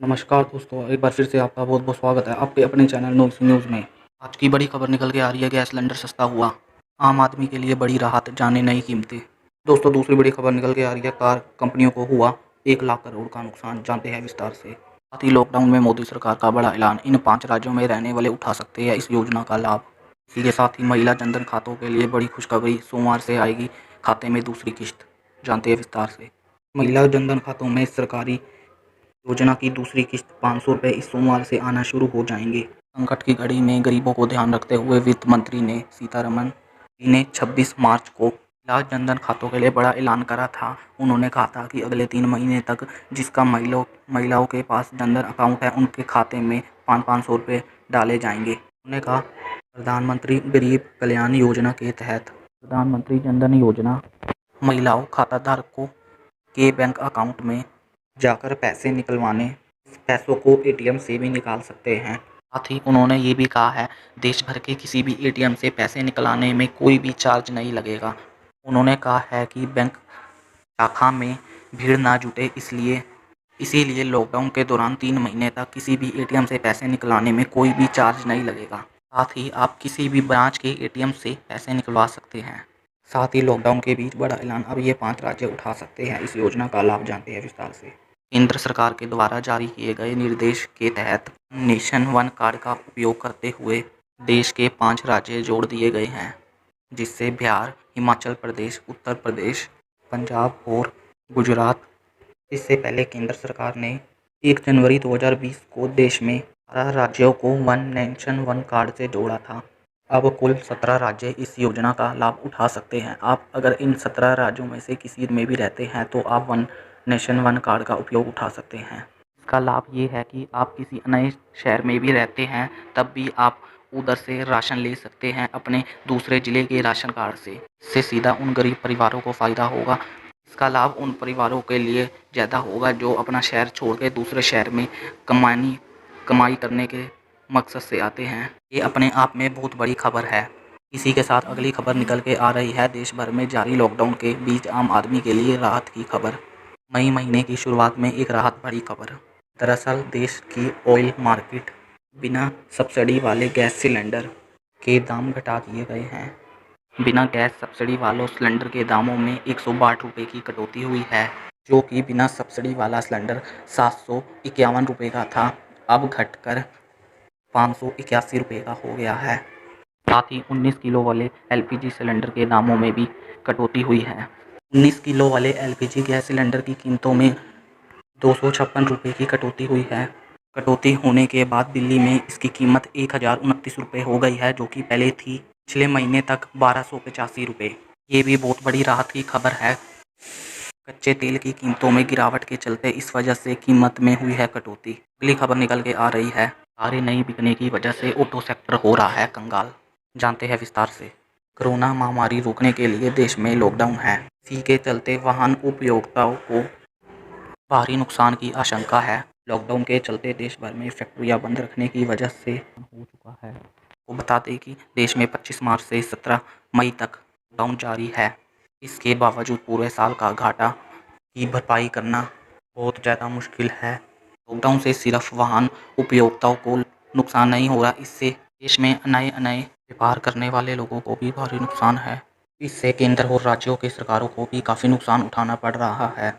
नमस्कार दोस्तों, एक बार फिर से आपका बहुत-बहुत स्वागत है आपके अपने चैनल नोइस न्यूज़ में। आज की बड़ी खबर निकल के आ रही है, गैस सिलेंडर सस्ता हुआ, आम आदमी के लिए बड़ी राहत, जाने नई कीमतें। दोस्तों दूसरी बड़ी खबर निकल के आ रही है, कार कंपनियों को हुआ 1 लाख करोड़ का नुकसान, जानते हैं विस्तार से। साथ ही लॉकडाउन में मोदी सरकार का बड़ा ऐलान, इन 5 राज्यों में रहने वाले उठा सकते हैं इस योजना का लाभ। इसी के साथ ही महिला जनधन खातों के लिए बड़ी खुशखबरी, सोमवार से आएगी खाते में दूसरी किश्त, जानते हैं विस्तार से। महिला जनधन खातों में सरकारी योजना की दूसरी किश्त 500 रुपये इस सोमवार से आना शुरू हो जाएंगे। संकट की घड़ी में गरीबों को ध्यान रखते हुए वित्त मंत्री ने सीतारमण जी ने 26 मार्च को महिला जनधन खातों के लिए बड़ा ऐलान करा था। उन्होंने कहा था कि अगले 3 महीने तक जिसका महिलाओं के पास जनधन अकाउंट है उनके खाते में 500 रुपये डाले जाएंगे। उन्होंने कहा प्रधानमंत्री गरीब कल्याण योजना के तहत प्रधानमंत्री जनधन योजना महिलाओं खाताधारकों के बैंक अकाउंट में जाकर पैसे निकलवाने, इस पैसों को एटीएम से भी निकाल सकते हैं। साथ ही उन्होंने ये भी कहा है देश भर के किसी भी एटीएम से पैसे निकलाने में कोई भी चार्ज नहीं लगेगा। उन्होंने कहा है कि बैंक शाखा में भीड़ ना जुटे, इसीलिए लॉकडाउन के दौरान 3 महीने तक किसी भी एटीएम से पैसे निकलाने में कोई भी चार्ज नहीं लगेगा। साथ ही आप किसी भी ब्रांच के एटीएम से पैसे निकलवा सकते हैं। साथ ही लॉकडाउन के बीच बड़ा ऐलान, अब ये 5 राज्य उठा सकते हैं इस योजना का लाभ, जानते हैं विस्तार से। केंद्र सरकार के द्वारा जारी किए गए निर्देश के तहत नेशन वन कार्ड का उपयोग करते हुए देश के 5 राज्य जोड़ दिए गए हैं, जिससे बिहार, हिमाचल प्रदेश, उत्तर प्रदेश, पंजाब और गुजरात। इससे पहले केंद्र सरकार ने 1 जनवरी 2020 को देश में 12 राज्यों को वन नेशन वन कार्ड से जोड़ा था। अब कुल 17 राज्य इस योजना का लाभ उठा सकते हैं। आप अगर इन 17 राज्यों में से किसी में भी रहते हैं तो आप वन नेशन वन कार्ड का उपयोग उठा सकते हैं। इसका लाभ ये है कि आप किसी नए शहर में भी रहते हैं तब भी आप उधर से राशन ले सकते हैं अपने दूसरे ज़िले के राशन कार्ड से। इससे सीधा उन गरीब परिवारों को फ़ायदा होगा। इसका लाभ उन परिवारों के लिए ज़्यादा होगा जो अपना शहर छोड़ के दूसरे शहर में कमाई करने के मकसद से आते हैं। ये अपने आप में बहुत बड़ी खबर है। इसी के साथ अगली खबर निकल के आ रही है, देश भर में जारी लॉकडाउन के बीच आम आदमी के लिए राहत की खबर। मई महीने की शुरुआत में एक राहत भरी खबर। दरअसल देश की ऑयल मार्केट बिना सब्सिडी वाले गैस सिलेंडर के दाम घटा दिए गए हैं। बिना गैस सब्सिडी वालों सिलेंडर के दामों में 162 रुपये की कटौती हुई है, जो कि बिना सब्सिडी वाला सिलेंडर 751 रुपये का था, अब घटकर 581 रुपये का हो गया है। साथ ही 19 किलो वाले एलपीजी सिलेंडर के दामों में भी कटौती हुई है। 19 किलो वाले एलपीजी गैस सिलेंडर की कीमतों में 256 रुपये की कटौती हुई है। कटौती होने के बाद दिल्ली में इसकी कीमत 1029 रुपये हो गई है, जो कि पहले थी पिछले महीने तक 1285 रुपये। ये भी बहुत बड़ी राहत की खबर है। कच्चे तेल की कीमतों में गिरावट के चलते इस वजह से कीमत में हुई है कटौती। अगली खबर निकल के आ रही है, कारें नहीं बिकने की वजह से ऑटो सेक्टर हो रहा है कंगाल, जानते हैं विस्तार से। कोरोना महामारी रोकने के लिए देश में लॉकडाउन है, इसी के चलते वाहन उपभोक्ताओं को भारी नुकसान की आशंका है। लॉकडाउन के चलते देश भर में फैक्ट्रियां बंद रखने की वजह से हो चुका है। तो बता दें कि देश में 25 मार्च से 17 मई तक लॉकडाउन जारी है। इसके बावजूद पूरे साल का घाटा की भरपाई करना बहुत ज़्यादा मुश्किल है। लॉकडाउन से सिर्फ वाहन उपभोक्ताओं को नुकसान नहीं हो रहा, इससे देश में नए व्यापार करने वाले लोगों को भी भारी नुकसान है। इससे केंद्र और राज्यों की सरकारों को भी काफ़ी नुकसान उठाना पड़ रहा है।